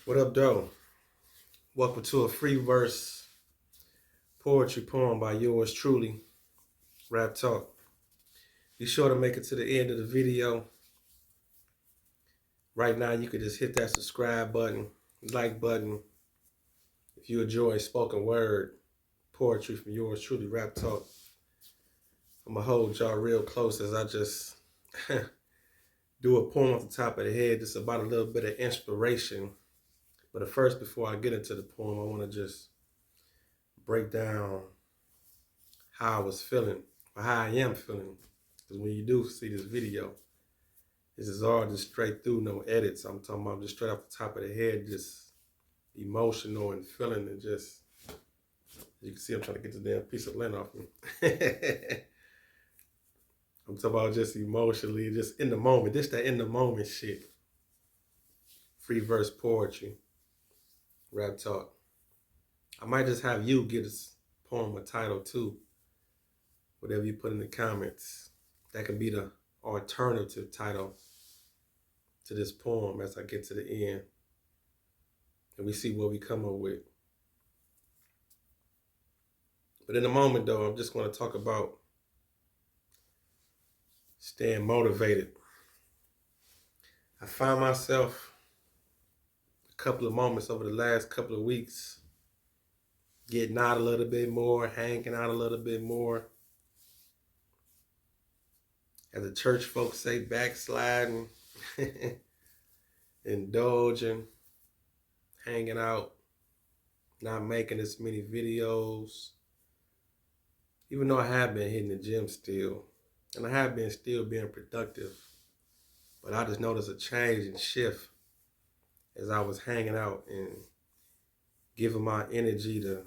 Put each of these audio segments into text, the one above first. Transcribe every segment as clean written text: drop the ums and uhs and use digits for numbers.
What up, though? Welcome to a free verse poetry poem by yours truly, Raptalk. Be sure to make it to the end of the video. Right now, you can just hit that subscribe button, like button, if you enjoy spoken word poetry from yours truly, Raptalk. I'm gonna hold y'all real close as I just do a poem off the top of the head, just about a little bit of inspiration. But first, before I get into the poem, I want to just break down how I was feeling, or how I am feeling. Because when you do see this video, this is all just straight through, no edits. I'm talking about just straight off the top of the head, just emotional and feeling, and just, you can see I'm trying to get the damn piece of lint off me. I'm talking about just emotionally, just in the moment. This that in the moment shit. Free verse poetry, Raptalk. I might just have you get this poem a title too. Whatever you put in the comments. That could be the alternative title to this poem as I get to the end. And we see what we come up with. But in a moment though, I'm just going to talk about staying motivated. I find myself a couple of moments over the last couple of weeks getting out a little bit more, hanging out a little bit more. As the church folks say, backsliding, indulging, hanging out, not making as many videos. Even though I have been hitting the gym still, and I have been still being productive, but I just noticed a change and shift as I was hanging out and giving my energy to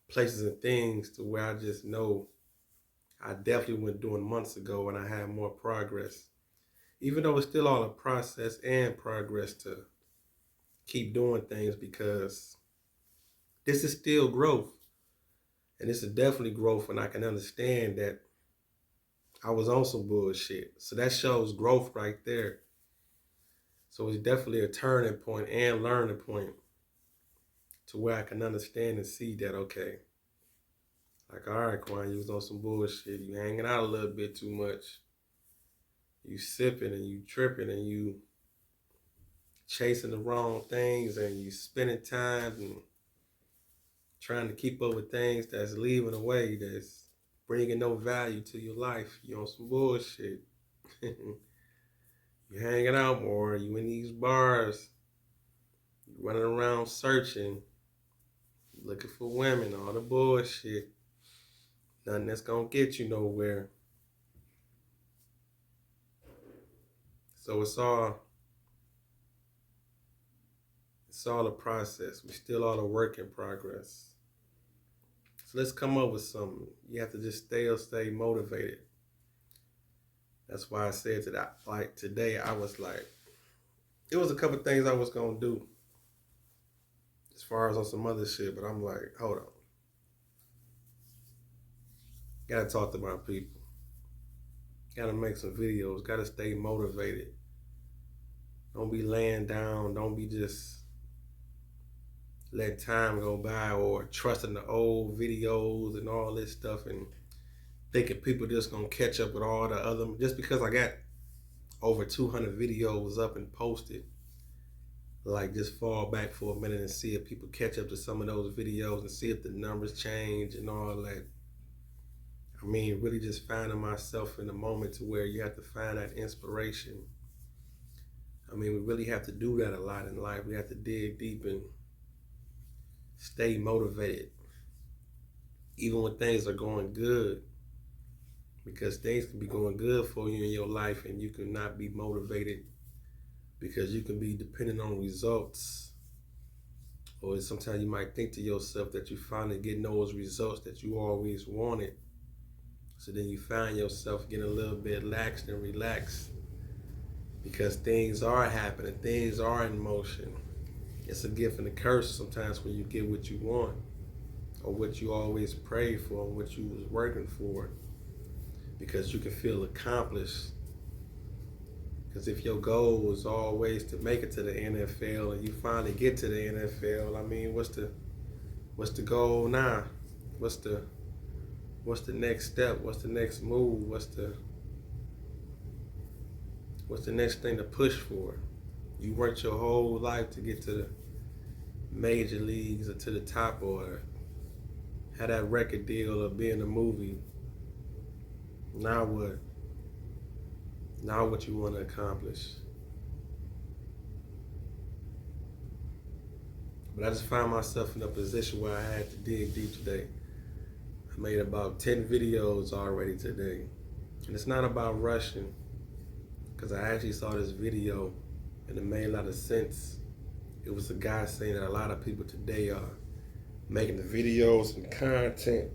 places and things to where I just know I definitely went doing months ago when I had more progress. Even though it's still all a process and progress to keep doing things, because this is still growth. And this is definitely growth when I can understand that I was on some bullshit. So that shows growth right there. So it's definitely a turning point and learning point to where I can understand and see that, okay, like, all right, Quan, you was on some bullshit. You hanging out a little bit too much. You sipping and you tripping and you chasing the wrong things and you spending time and trying to keep up with things that's leaving away, that's bringing no value to your life. You on some bullshit. You hanging out more. You in these bars. You running around searching, looking for women, all the bullshit. Nothing that's gonna get you nowhere. So it's all a process. We still all a work in progress. So let's come up with something. You have to just stay motivated. That's why I said that. Like today, I was like, it was a couple things I was gonna do as far as on some other shit, but I'm like, hold on, gotta talk to my people. Gotta make some videos. Gotta stay motivated. Don't be laying down. Don't be just letting time go by or trusting the old videos and all this stuff and thinking people just gonna catch up with all the other. Just because I got over 200 videos up and posted, like just fall back for a minute and see if people catch up to some of those videos and see if the numbers change and all that. I mean, really just finding myself in a moment to where you have to find that inspiration. I mean, we really have to do that a lot in life. We have to dig deep and stay motivated, even when things are going good, because things can be going good for you in your life and you can not be motivated because you can be dependent on results. Or sometimes you might think to yourself that you're finally getting those results that you always wanted. So then you find yourself getting a little bit lax and relaxed because things are happening, things are in motion. It's a gift and a curse sometimes when you get what you want or what you always prayed for and what you was working for, because you can feel accomplished. Because if your goal was always to make it to the NFL and you finally get to the NFL, I mean, what's the goal now? What's the next step? What's the next move? What's the next thing to push for? You worked your whole life to get to the major leagues or to the top, or had that record deal or be in a movie. Now what? Now what you want to accomplish? But I just found myself in a position where I had to dig deep today. I made about 10 videos already today. And it's not about rushing, because I actually saw this video and it made a lot of sense. It was a guy saying that a lot of people today are making the videos and content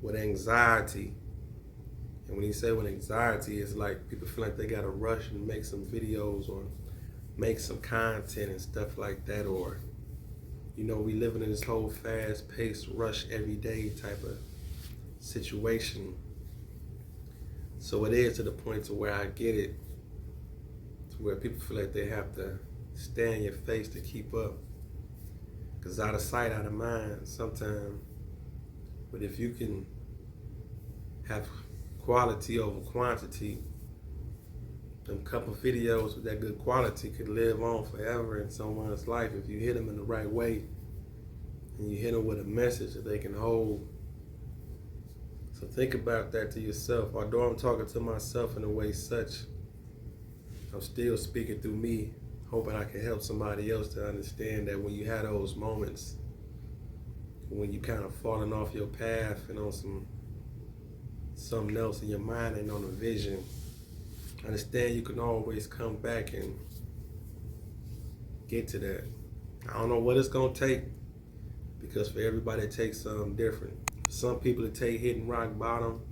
with anxiety. And when you say with anxiety, it's like people feel like they gotta rush and make some videos or make some content and stuff like that, or we living in this whole fast-paced, rush every day type of situation. So it is to the point to where I get it, to where people feel like they have to stay in your face to keep up, because out of sight, out of mind sometimes. But if you can have quality over quantity, them couple videos with that good quality could live on forever in someone's life if you hit them in the right way and you hit them with a message that they can hold. So think about that to yourself. Although I'm talking to myself in a way such, I'm still speaking through me, hoping I can help somebody else to understand that when you have those moments, when you kind of falling off your path and on something else in your mind and on a vision, understand you can always come back and get to that. I don't know what it's gonna take, because for everybody it takes something different. For some people it take hitting rock bottom,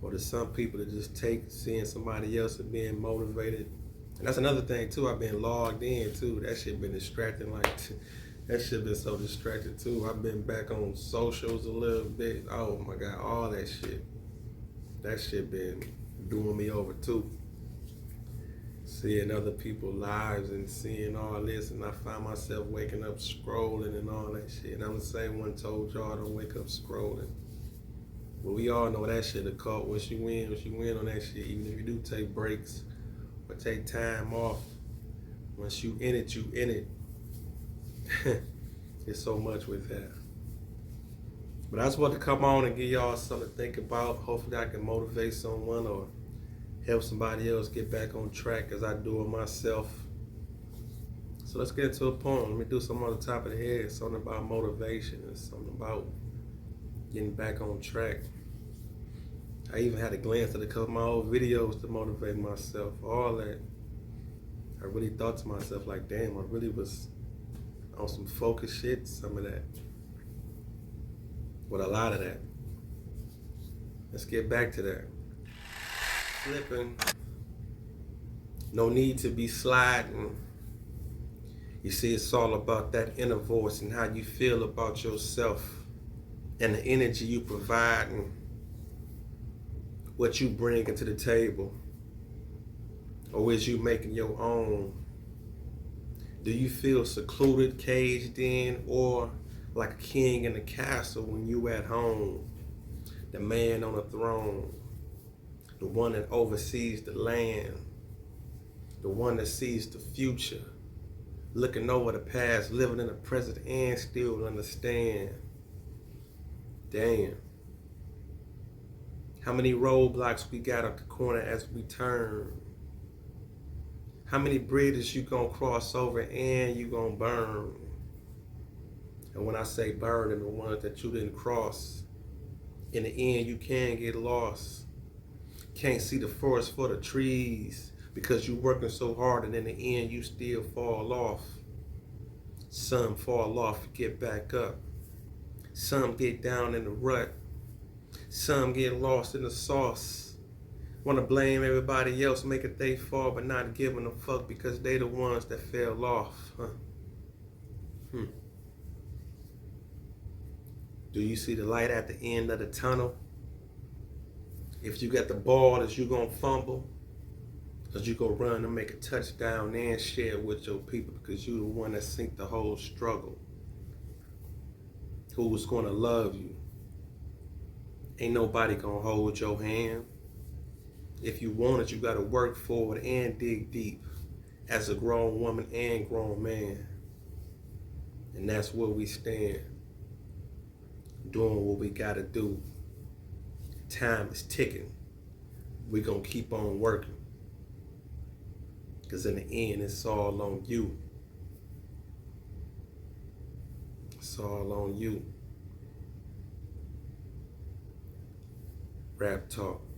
or to some people it just take seeing somebody else and being motivated. And that's another thing too, I've been logged in too. That shit been distracting, that shit been so distracting too. I've been back on socials a little bit. Oh my God, all that shit. That shit been doing me over too. Seeing other people's lives and seeing all this, and I find myself waking up scrolling and all that shit. And I'm the same one told y'all don't wake up scrolling. But we all know that shit a cult. Once you win on that shit, even if you do take breaks or take time off, once you in it, you in it. It's so much with that. But I just want to come on and give y'all something to think about. Hopefully I can motivate someone or help somebody else get back on track as I do it myself. So let's get to a poem. Let me do something on the top of the head. Something about motivation and something about getting back on track. I even had a glance at a couple of my old videos to motivate myself. All that. I really thought to myself like, damn, I really was on some focused shit, some of that. With a lot of that. Let's get back to that. Flipping. No need to be sliding. You see, it's all about that inner voice and how you feel about yourself and the energy you provide and what you bring into the table. Or is you making your own? Do you feel secluded, caged in, or like a king in a castle when you at home? The man on the throne, the one that oversees the land, the one that sees the future, looking over the past, living in the present, and still understand. Damn. How many roadblocks we got at the corner as we turn? How many bridges you gonna cross over and you gonna burn? And when I say burn, and the ones that you didn't cross, in the end you can get lost. Can't see the forest for the trees because you working so hard, and in the end you still fall off. Some fall off, get back up. Some get down in the rut. Some get lost in the sauce. Want to blame everybody else, make it they fault, but not giving a fuck because they the ones that fell off. Do you see the light at the end of the tunnel? If you got the ball, is you gonna fumble? Cause you go run and make a touchdown and share it with your people because you the one that sink the whole struggle. Who's gonna love you? Ain't nobody gonna hold your hand. If you want it, you gotta work for it and dig deep as a grown woman and grown man. And that's where we stand, doing what we gotta do. Time is ticking. We gonna keep on working. Cause in the end, it's all on you. It's all on you. Rap Talk.